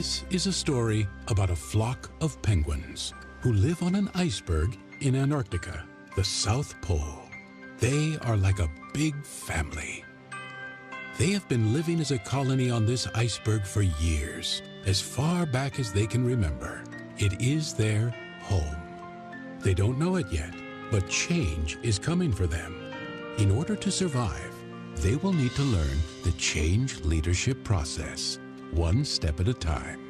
This is a story about a flock of penguins who live on an iceberg in Antarctica, the South Pole. They are like a big family. They have been living as a colony on this iceberg for years, as far back as they can remember. It is their home. They don't know it yet, but change is coming for them. In order to survive, they will need to learn the change leadership process, one step at a time.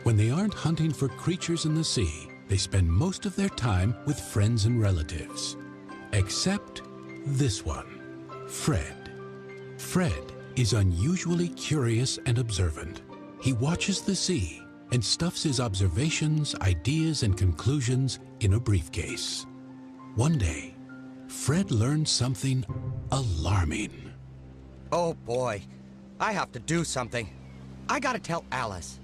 When they aren't hunting for creatures in the sea, they spend most of their time with friends and relatives. Except this one, Fred. Fred is unusually curious and observant. He watches the sea and stuffs his observations, ideas, and conclusions in a briefcase. One day, Fred learned something alarming. Oh boy, I have to do something. I gotta tell Alice.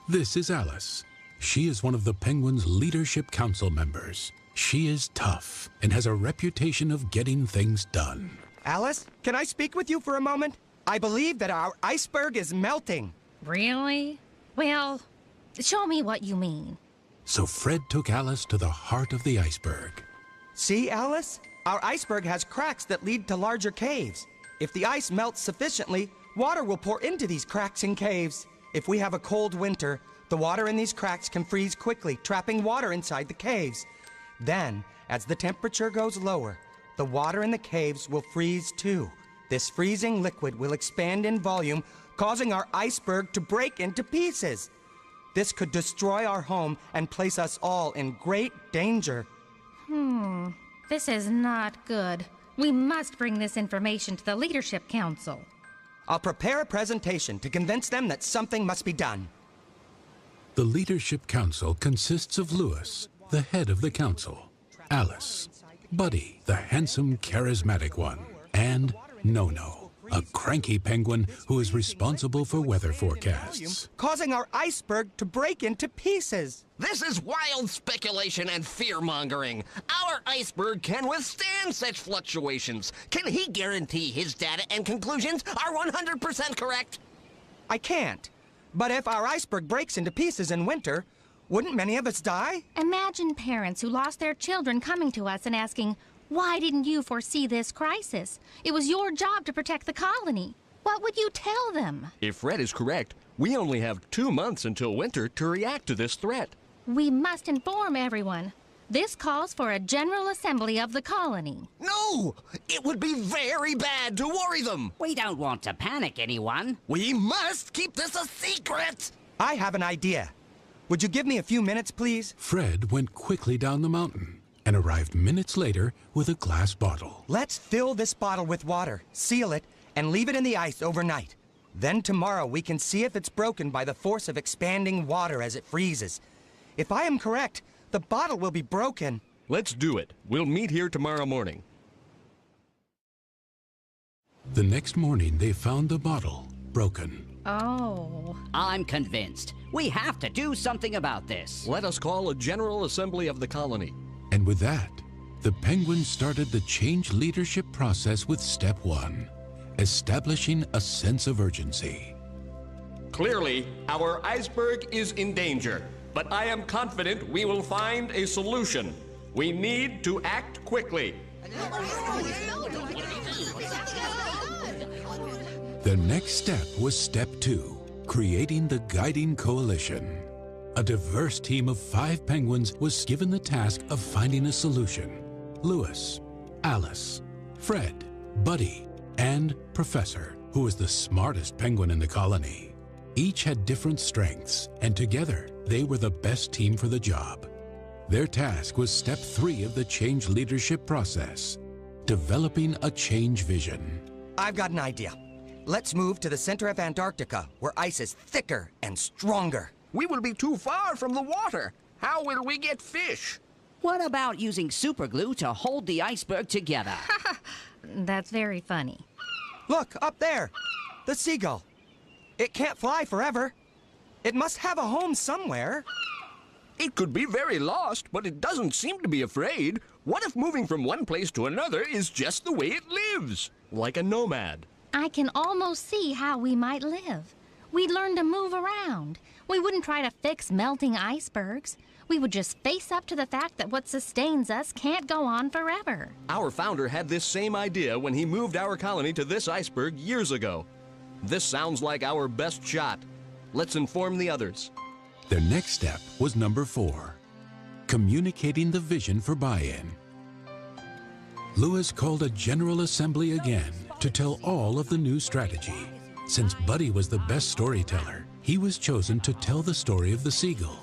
This is Alice. She is one of the Penguins' Leadership Council members. She is tough and has a reputation of getting things done. Alice, can I speak with you for a moment? I believe that our iceberg is melting. Really? Well, show me what you mean. So Fred took Alice to the heart of the iceberg. See, Alice? Our iceberg has cracks that lead to larger caves. If the ice melts sufficiently, water will pour into these cracks and caves. If we have a cold winter, the water in these cracks can freeze quickly, trapping water inside the caves. Then, as the temperature goes lower, the water in the caves will freeze too. This freezing liquid will expand in volume, causing our iceberg to break into pieces. This could destroy our home and place us all in great danger. This is not good. We must bring this information to the Leadership Council. I'll prepare a presentation to convince them that something must be done. The Leadership Council consists of Lewis, the head of the council, Alice, Buddy, the handsome, charismatic one, and Nono, a cranky penguin who is responsible for weather forecasts. Causing our iceberg to break into pieces. This is wild speculation and fear-mongering. Our iceberg can withstand such fluctuations. Can he guarantee his data and conclusions are 100% correct? I can't. But if our iceberg breaks into pieces in winter, wouldn't many of us die? Imagine parents who lost their children coming to us and asking, "Why didn't you foresee this crisis? It was your job to protect the colony." What would you tell them? If Fred is correct, we only have 2 months until winter to react to this threat. We must inform everyone. This calls for a general assembly of the colony. No! It would be very bad to worry them. We don't want to panic anyone. We must keep this a secret. I have an idea. Would you give me a few minutes, please? Fred went quickly down the mountain and arrived minutes later with a glass bottle. Let's fill this bottle with water, seal it, and leave it in the ice overnight. Then tomorrow we can see if it's broken by the force of expanding water as it freezes. If I am correct, the bottle will be broken. Let's do it. We'll meet here tomorrow morning. The next morning, they found the bottle broken. Oh. I'm convinced. We have to do something about this. Let us call a general assembly of the colony. And with that, the Penguins started the change leadership process with step 1, establishing a sense of urgency. Clearly, our iceberg is in danger, but I am confident we will find a solution. We need to act quickly. The next step was step 2, creating the guiding coalition. A diverse team of 5 penguins was given the task of finding a solution. Lewis, Alice, Fred, Buddy, and Professor, who was the smartest penguin in the colony. Each had different strengths, and together they were the best team for the job. Their task was step 3 of the change leadership process, developing a change vision. I've got an idea. Let's move to the center of Antarctica, where ice is thicker and stronger. We will be too far from the water. How will we get fish? What about using superglue to hold the iceberg together? That's very funny. Look, up there! The seagull. It can't fly forever. It must have a home somewhere. It could be very lost, but it doesn't seem to be afraid. What if moving from one place to another is just the way it lives? Like a nomad. I can almost see how we might live. We'd learn to move around. We wouldn't try to fix melting icebergs. We would just face up to the fact that what sustains us can't go on forever. Our founder had this same idea when he moved our colony to this iceberg years ago. This sounds like our best shot. Let's inform the others. Their next step was number 4, communicating the vision for buy-in. Lewis called a general assembly again to tell all of the new strategy. Since Buddy was the best storyteller, he was chosen to tell the story of the seagull.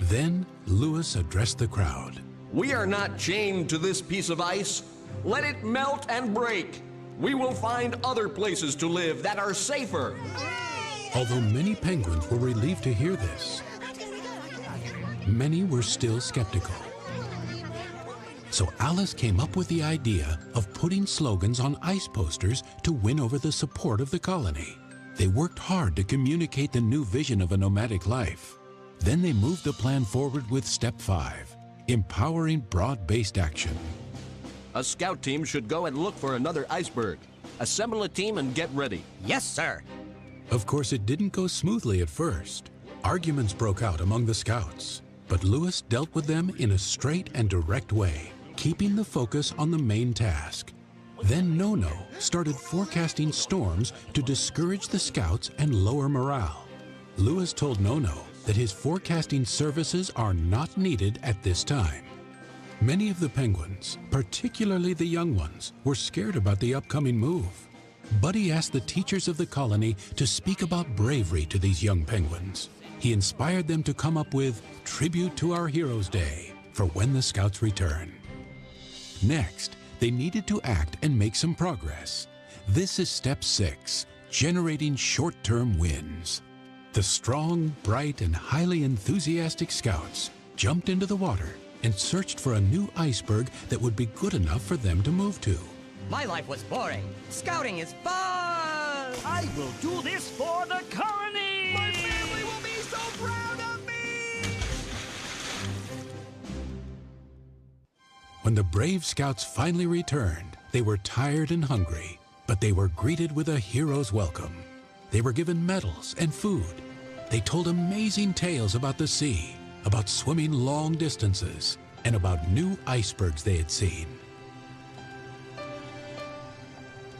Then Lewis addressed the crowd. We are not chained to this piece of ice. Let it melt and break. We will find other places to live that are safer. Although many penguins were relieved to hear this, many were still skeptical. So Alice came up with the idea of putting slogans on ice posters to win over the support of the colony. They worked hard to communicate the new vision of a nomadic life. Then they moved the plan forward with step 5, empowering broad-based action. A scout team should go and look for another iceberg. Assemble a team and get ready. Yes, sir. Of course, it didn't go smoothly at first. Arguments broke out among the scouts, but Lewis dealt with them in a straight and direct way, keeping the focus on the main task. Then Nono started forecasting storms to discourage the scouts and lower morale. Lewis told Nono that his forecasting services are not needed at this time. Many of the penguins, particularly the young ones, were scared about the upcoming move. Buddy asked the teachers of the colony to speak about bravery to these young penguins. He inspired them to come up with Tribute to Our Heroes Day for when the scouts return. Next, they needed to act and make some progress. This is step 6, generating short-term wins. The strong, bright, and highly enthusiastic scouts jumped into the water and searched for a new iceberg that would be good enough for them to move to. My life was boring. Scouting is fun! I will do this for the colony! My family will be so proud of me! When the brave scouts finally returned, they were tired and hungry, but they were greeted with a hero's welcome. They were given medals and food. They told amazing tales about the sea, about swimming long distances, and about new icebergs they had seen.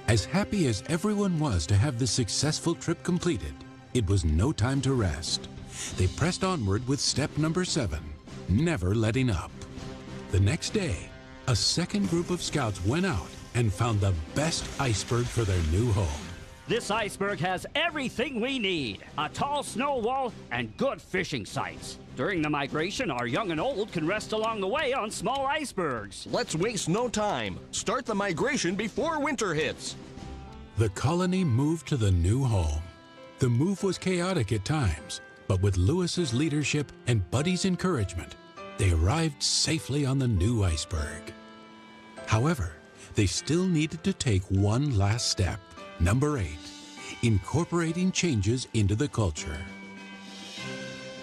As happy as everyone was to have the successful trip completed, it was no time to rest. They pressed onward with step number 7, never letting up. The next day, a second group of scouts went out and found the best iceberg for their new home. This iceberg has everything we need. A tall snow wall and good fishing sites. During the migration, our young and old can rest along the way on small icebergs. Let's waste no time. Start the migration before winter hits. The colony moved to the new home. The move was chaotic at times, but with Lewis's leadership and Buddy's encouragement, they arrived safely on the new iceberg. However, they still needed to take one last step. Number 8, incorporating changes into the culture.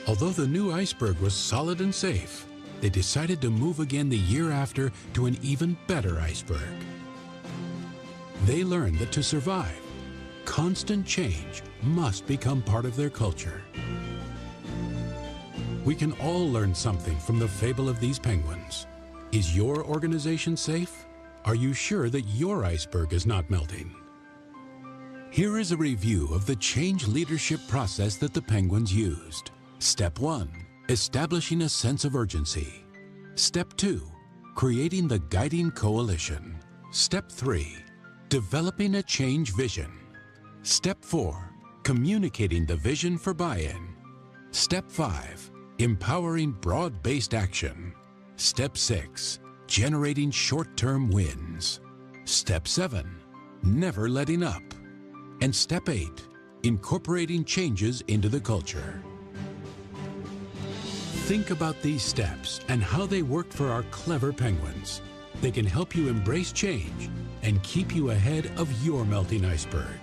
Although the new iceberg was solid and safe, they decided to move again the year after to an even better iceberg. They learned that to survive, constant change must become part of their culture. We can all learn something from the fable of these penguins. Is your organization safe? Are you sure that your iceberg is not melting? Here is a review of the change leadership process that the penguins used. Step 1, establishing a sense of urgency. Step 2, creating the guiding coalition. Step 3, developing a change vision. Step 4, communicating the vision for buy-in. Step 5, empowering broad-based action. Step 6, generating short-term wins. Step 7, never letting up. And Step 8, incorporating changes into the culture. Think about these steps and how they work for our clever penguins. They can help you embrace change and keep you ahead of your melting iceberg.